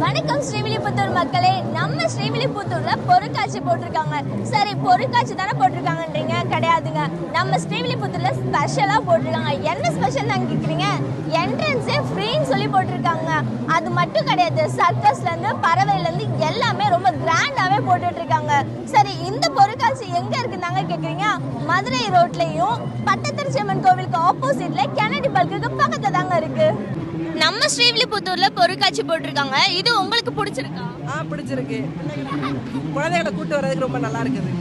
வணக்கம் ஸ்ரீவில்லிபுத்தூர் மக்களே. நம்ம ஸ்ரீவில்லிபுத்தூர்ல பொருட்காட்சி போட்டிருக்காங்க. சரி, பொருட்காட்சி தானே போட்டிருக்காங்கன்றீங்க? கிடையாதுங்க, நம்ம ஸ்ரீவில்லிபுத்தூர்ல ஸ்பெஷலா போட்டிருக்காங்க. என்ன ஸ்பெஷல் தான் கேக்குறீங்க? என்ட்ரன்ஸே ஃப்ரீன்னு சொல்லி போட்டிருக்காங்க. அது மட்டும் கிடையாது, சர்க்கஸ்ல இருந்து பறவைல இருந்து எல்லாமே ரொம்ப கிராண்டாவே போட்டுட்டு இருக்காங்க. சரி, இந்த பொருட்காட்சி எங்க இருக்குதாங்க கேக்குறீங்க? மதுரை ரோட்லயும் பட்டத்தரிசியம்மன் கோவிலுக்கு ஆப்போசிட்ல கெனடி பல்குக்கு பக்கத்துல தாங்க இருக்கு. நம்ம ஸ்ரீவில்லிபுத்தூர்ல பொருட்காட்சி போட்டிருக்காங்க. இது உங்களுக்கு பிடிச்சிருக்கா? பிடிச்சிருக்கு. குழந்தைகளை கூட்டு வர்றதுக்கு ரொம்ப நல்லா இருக்குது.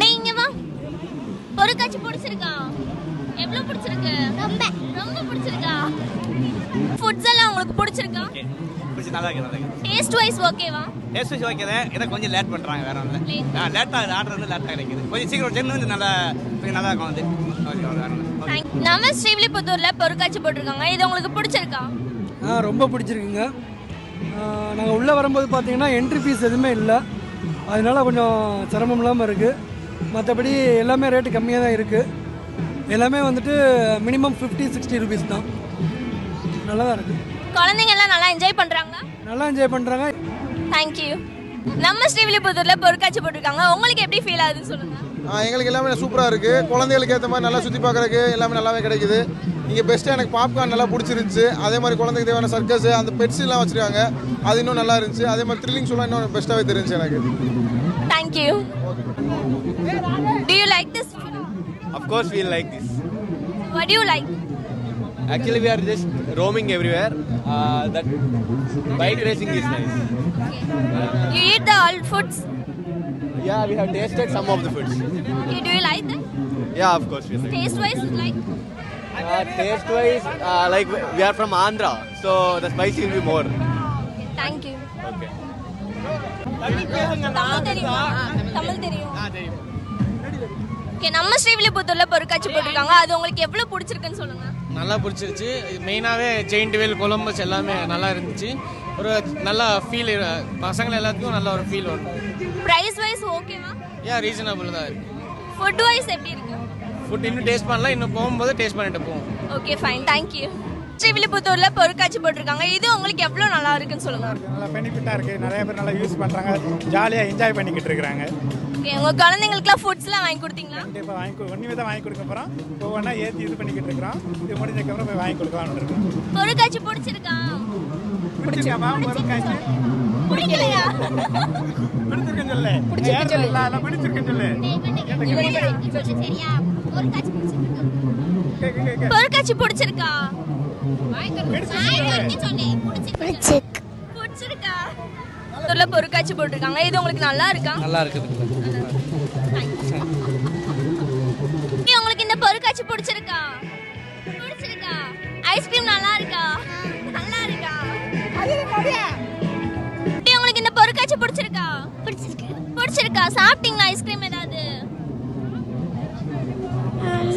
நீங்க வா. பொருட்காட்சி பிடிச்சிருக்கா? எவ்வளவு பிடிச்சிருக்கு? ரொம்ப ரொம்ப பிடிச்சிருக்கா? ஃபுட்ஸ் எல்லாம் உங்களுக்கு பிடிச்சிருக்கா? நல்லா இருக்கு. டேஸ்ட் வைஸ் ஓகேவா? டேஸ்ட் வைஸ் ஓகே தான். இதை கொஞ்சம் லேட் பண்றாங்க, வேற ஒன்றும் இல்லை. லேட்டாக ஆர்டர் வந்து லேட்டாக கிடைக்குது. கொஞ்சம் சீக்கிரம் சென்று வந்து நல்லா இருக்கும் வந்து. நம்ம ஸ்ரீவில்லிபுத்தூர்ல பொருட்காட்சி போட்டிருக்காங்க. இது உங்களுக்கு பிடிச்சிருக்கா? ரொம்ப பிடிச்சிருக்குங்க. நாங்கள் உள்ளே வரும்போது பார்த்தீங்கன்னா என்ட்ரி ஃபீஸ் எதுவுமே இல்லை, அதனால கொஞ்சம் சிரமம் இல்லாமல் இருக்குது. மற்றபடி எல்லாமே ரேட்டு கம்மியாக தான் இருக்குது. எல்லாமே வந்துட்டு மினிமம் 50-60 ருபீஸ் தான். நல்லா தான் இருக்குது. குழந்தைங்க எல்லாம் நல்லா என்ஜாய் பண்றாங்களா? நல்லா என்ஜாய் பண்ணுறாங்க. தேங்க்யூ. நம்ம ஸ்ரீவில்லிபுத்தூர்ல பொருட்காட்சி போட்டிருக்காங்க. உங்களுக்கு எப்படி ஃபீல் ஆகுதுன்னு சொல்லுங்க. எங்களுக்கு எல்லாமே சூப்பராக இருக்குது. குழந்தைகளுக்கு ஏற்ற மாதிரி நல்லா சுற்றி பார்க்குறதுக்கு எல்லாமே நல்லாவே கிடைக்குது. இங்கே பெஸ்ட்டாக எனக்கு பாப்கார்ன் நல்லா பிடிச்சிருந்துச்சு. அதே மாதிரி குழந்தைக்கு தேவையான சர்க்கஸ், அந்த பெட்ஸ் எல்லாம் வச்சுருக்காங்க, அது இன்னும் நல்லா இருந்துச்சு. அதே மாதிரி த்ரில்லிங் ஷோலாம் இன்னும் பெஸ்ட்டாகவே தெரிஞ்சுச்சு எனக்கு. Thank you. Do you like this film? Of course we like this. What do you like? Actually we are just roaming everywhere. That bike racing is nice. You eat the all foods? Yeah, we have tasted some of the foods. Okay, do you like them? Yeah, of course we like. Taste wise, like? Taste wise, like we are from Andhra, so the spicy will be more. Okay, thank you. Okay. Tamil தெரியுமா? தமிழ் தெரியும். Okay, நம்ம ஸ்ரீவில்லிபுத்தூர்ல பொருட்காட்சி போட்டிருக்காங்க. அது உங்களுக்கு எவ்வளவு பிடிச்சிருக்குன்னு சொல்லுங்க. நல்லா பிடிச்சிருச்சு. மெயினாகவே ஜெயிண்ட் வீல், கொலம்பஸ் எல்லாமே நல்லா இருந்துச்சு. ஒரு நல்ல ஃபீல், பசங்களை எல்லாத்துக்கும் நல்ல ஒரு ஃபீல் வரும். பிரைஸ் வைஸ் ஓகேவா? ரீசனபிள் தான் இருக்கு. ஃபுட் வைஸ் எப்படி இருக்கு? ஃபுட் இன்னும் டேஸ்ட் பண்ணல, இன்னும் போகும்போது டேஸ்ட் பண்ணிட்டு போவோம். Okay fine, thank you. ஸ்ரீவில்லிபுத்தூர்ல பொருட்காட்சி போட்டிருக்காங்க. இது உங்களுக்கு எவ்வளவு நல்லா இருக்குன்னு சொல்லுங்க. நல்லா பெனிஃபிட்டாக இருக்குது. நிறைய பேர் நல்லா யூஸ் பண்ணுறாங்க, ஜாலியாக என்ஜாய் பண்ணிக்கிட்டு இருக்கிறாங்க. ஓகே, உங்கள் குழந்தைங்களுக்குலாம் ஃபுட்ஸ்லாம் வாங்கி கொடுத்தீங்களா? கண்டிப்பாக ஒன்றுமே தான் வாங்கி கொடுக்க போகிறோம். ஒவ்வொன்றா ஏற்றி இது பண்ணிக்கிட்டு இருக்கிறோம். இது முடிஞ்சதுக்கப்புறம் போய் வாங்கி கொடுக்கலாம்னு இருக்கோம். பொருட்காட்சி பிடிச்சிருக்கா? பிடிச்சிருக்காமா? பொருட்காட்சி பிடிக்கலையா? பிடிச்சிருக்கேன்னு சொல்லு. பிடிச்சிருக்கேன்னு சொல்லு. பொருட்காட்சி பிடிச்சிருக்கா? பிடிச்சிருக்கா? பொருட்காட்சி போட்டிருக்காங்க. இது உங்களுக்கு நல்லா இருக்கா? நல்லா இருக்குது. உங்களுக்கு இந்த பொருட்காட்சி பிடிச்சிருக்கா? பிடிச்சிருக்கா? ஐஸ்கிரீம் நல்லா இருக்கா? நல்லா இருக்கா? உங்களுக்கு இந்த பொருட்காட்சி பிடிச்சிருக்கா? பிடிச்சிருக்கா? சாப்பிட்டீங்களா ஐஸ்கிரீம் ஏதாவது?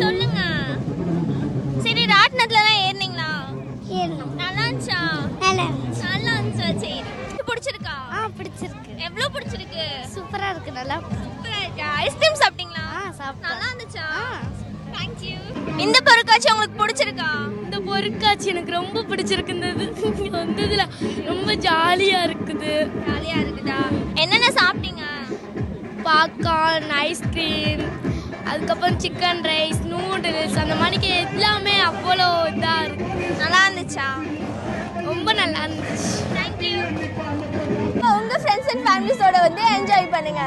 சொல்லுங்க. சரி, ராட்டினத்துல தான் ஏறினீங்களா? நல்லா இருந்துச்சா? நல்லா இருந்துச்சா? சரி, பிடிச்சிருக்கா? பிடிச்சிருக்கு. எவ்வளவு பிடிச்சிருக்கு? சூப்பரா இருக்கு. நல்லா சூப்பரா இருக்கா? ஐஸ்கிரீம் சாப்பிட்டீங்களா? சாப்பிட்டேன். நல்லா இருந்துச்சா? Thank you. இந்த பொருட்காட்சி உங்களுக்கு பிடிச்சிருக்கா? இந்த பொருட்காட்சி எனக்கு ரொம்ப பிடிச்சிருக்கு. இந்த வந்ததுல ரொம்ப ஜாலியா இருக்குது. ஜாலியா இருக்குதா? என்னென்ன சாப்பிட்டீங்க? பாப்கார்ன், ஐஸ்கிரீம், அதுக்கப்புறம் சிக்கன் ரைஸ், நூடுல்ஸ், அந்த மாதிரி எல்லாமே அவ்வளோ இதாக இருக்கு. நல்லா இருந்துச்சா? ரொம்ப நல்லா இருந்துச்சு. Thank you. உங்க ஃப்ரெண்ட்ஸ் அண்ட் ஃபேமிலிஸோட வந்து என்ஜாய் பண்ணுங்க.